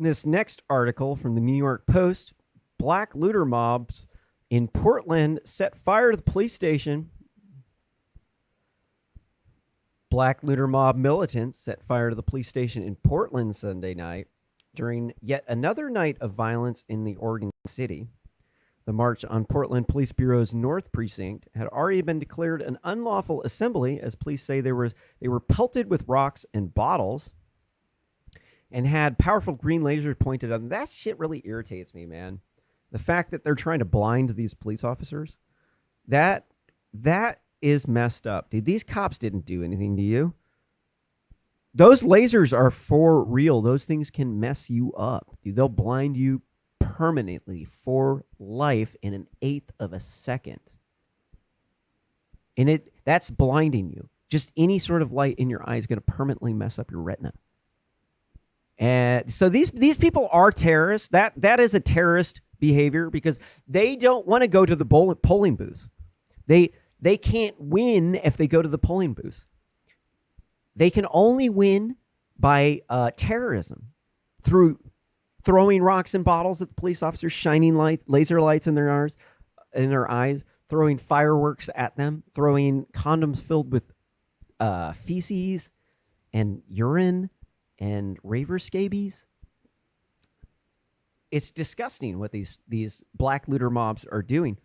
This next article from the New York Post, black looter mobs in Portland set fire to the police station. Black looter mob militants set fire to the police station in Portland Sunday night during yet another night of violence in the Oregon City. The march on Portland Police Bureau's North Precinct had already been declared an unlawful assembly, as police say they were pelted with rocks and bottles and had powerful green lasers pointed at them. That shit really irritates me, man. The fact that they're trying to blind these police officers, that is messed up. Dude, these cops didn't do anything to you. Those lasers are for real. Those things can mess you up. Dude, they'll blind you permanently for life in an eighth of a second. And that's blinding you. Just any sort of light in your eye is going to permanently mess up your retina. And so these people are terrorists. That is a terrorist behavior because they don't want to go to the polling booths. They can't win if they go to the polling booths. They can only win by terrorism through throwing rocks and bottles at the police officers, shining laser lights in their eyes, throwing fireworks at them, throwing condoms filled with feces and urine and raver scabies. It's disgusting what these black looter mobs are doing.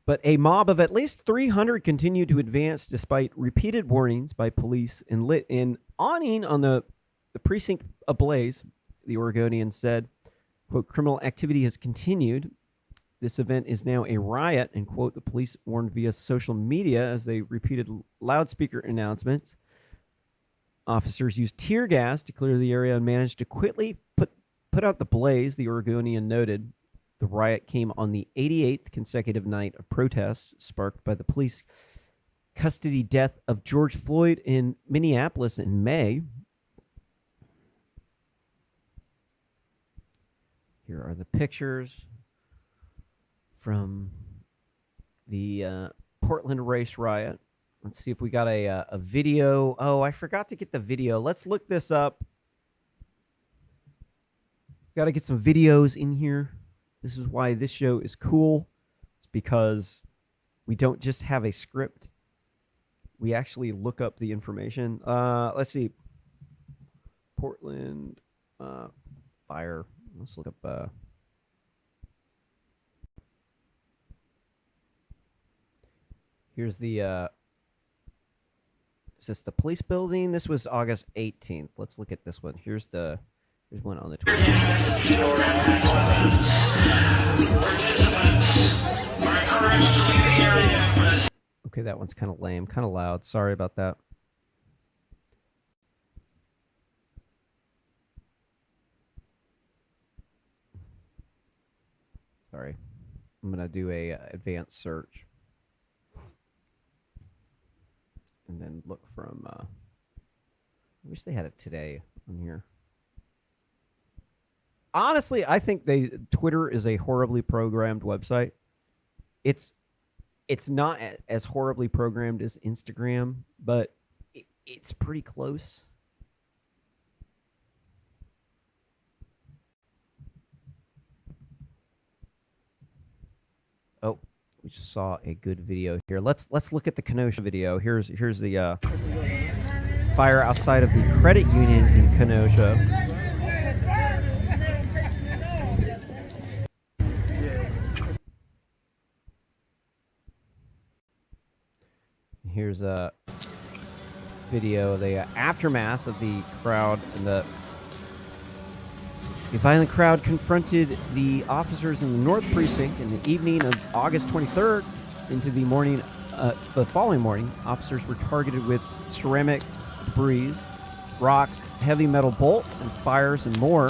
But a mob of at least 300 continued to advance despite repeated warnings by police and lit an awning on the precinct ablaze. The Oregonian said, quote, criminal activity has continued. This event is now a riot, and, quote, the police warned via social media as they repeated loudspeaker announcements. Officers used tear gas to clear the area and managed to quickly put out the blaze, the Oregonian noted. The riot came on the 88th consecutive night of protests sparked by the police custody death of George Floyd in Minneapolis in May. Here are the pictures from the Portland race riot. Let's see if we got a video. Oh, I forgot to get the video. Let's look this up. Got to get some videos in here. This is why this show is cool. It's because we don't just have a script. We actually look up the information. Let's see. Portland fire. Let's look up. Here's the. Is this the police building? This was August 18th. Let's look at this one. Here's one on the 20th. Okay, that one's kind of lame, kind of loud. Sorry about that. Sorry. I'm going to do a advanced search. And then look from... I wish they had it today on here. Honestly, I think Twitter is a horribly programmed website. It's not as horribly programmed as Instagram, but it's pretty close. Oh, we just saw a good video here. Let's look at the Kenosha video. Here's the fire outside of the credit union in Kenosha. Here's a video of the aftermath of the crowd. And the violent crowd confronted the officers in the North Precinct in the evening of August 23rd. Into the morning, the following morning, officers were targeted with ceramic debris, rocks, heavy metal bolts, and fires and more.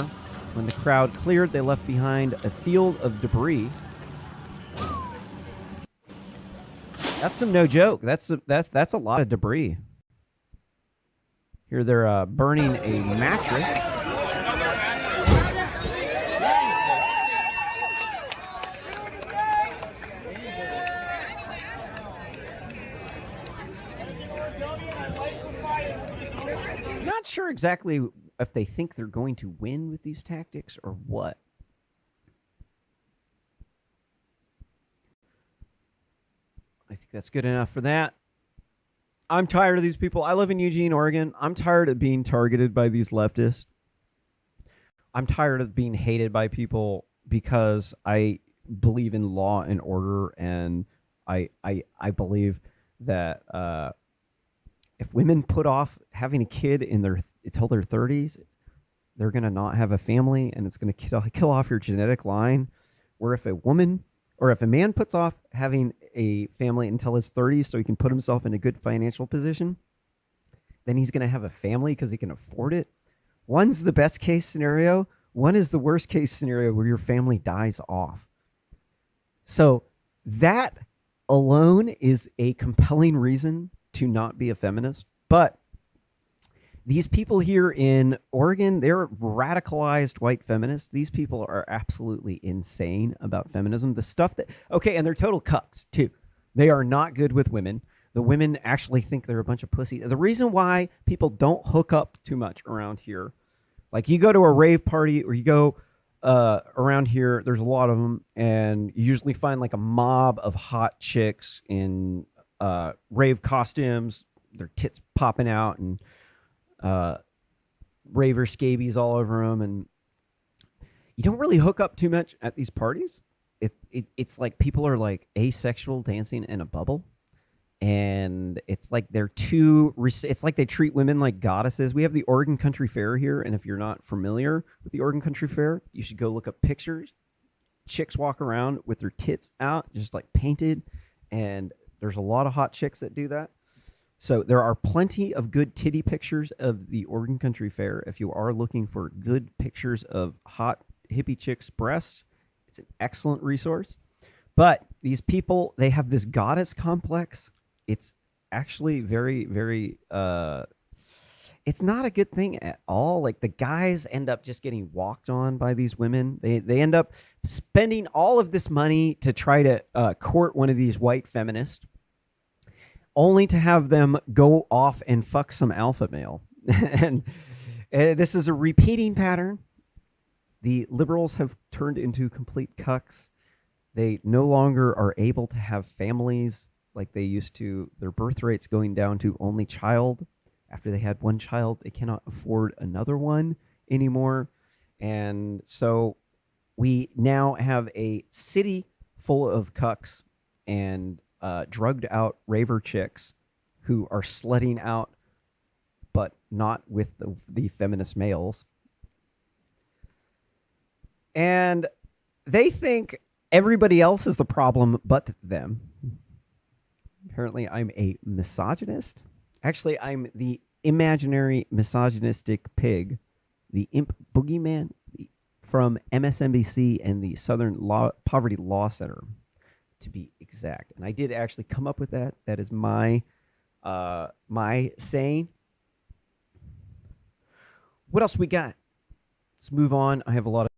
When the crowd cleared, they left behind a field of debris. That's no joke. That's a lot of debris. Here they're burning a mattress. Not sure exactly. if they think they're going to win with these tactics or what. I think that's good enough for that. I'm tired of these people. I live in Eugene, Oregon. I'm tired of being targeted by these leftists. I'm tired of being hated by people because I believe in law and order, and I believe that if women put off having a kid until their 30s, they're gonna not have a family, and it's gonna kill off your genetic line. Where if a woman or if a man puts off having a family until his 30s so he can put himself in a good financial position, then he's gonna have a family because he can afford it. One's the best case scenario. One is the worst case scenario where your family dies off. So that alone is a compelling reason to not be a feminist. But these people here in Oregon, they're radicalized white feminists. These people are absolutely insane about feminism. The stuff that, okay, and they're total cucks too. They are not good with women. The women actually think they're a bunch of pussies. The reason why people don't hook up too much around here, like you go to a rave party or you go around here, there's a lot of them, and you usually find like a mob of hot chicks in rave costumes, their tits popping out, and raver scabies all over them. And you don't really hook up too much at these parties. It's like people are like asexual dancing in a bubble. And it's like it's like they treat women like goddesses. We have the Oregon Country Fair here, and if you're not familiar with the Oregon Country Fair, you should go look up pictures. Chicks walk around with their tits out, just like painted, and there's a lot of hot chicks that do that. So there are plenty of good titty pictures of the Oregon Country Fair. If you are looking for good pictures of hot hippie chicks' breasts, it's an excellent resource. But these people, they have this goddess complex. It's actually very, very, it's not a good thing at all. Like the guys end up just getting walked on by these women. They end up spending all of this money to try to court one of these white feminists, only to have them go off and fuck some alpha male. And this is a repeating pattern. The liberals have turned into complete cucks. They no longer are able to have families like they used to. Their birth rate's going down to only child. After they had one child, they cannot afford another one anymore. And so we now have a city full of cucks and drugged out raver chicks who are slutting out, but not with the feminist males. And they think everybody else is the problem but them. Apparently, I'm a misogynist. Actually, I'm the imaginary misogynistic pig, the imp boogeyman from MSNBC and the Southern Poverty Law Center, to be exact. And I did actually come up with that. That is my saying. What else we got? Let's move on. I have a lot of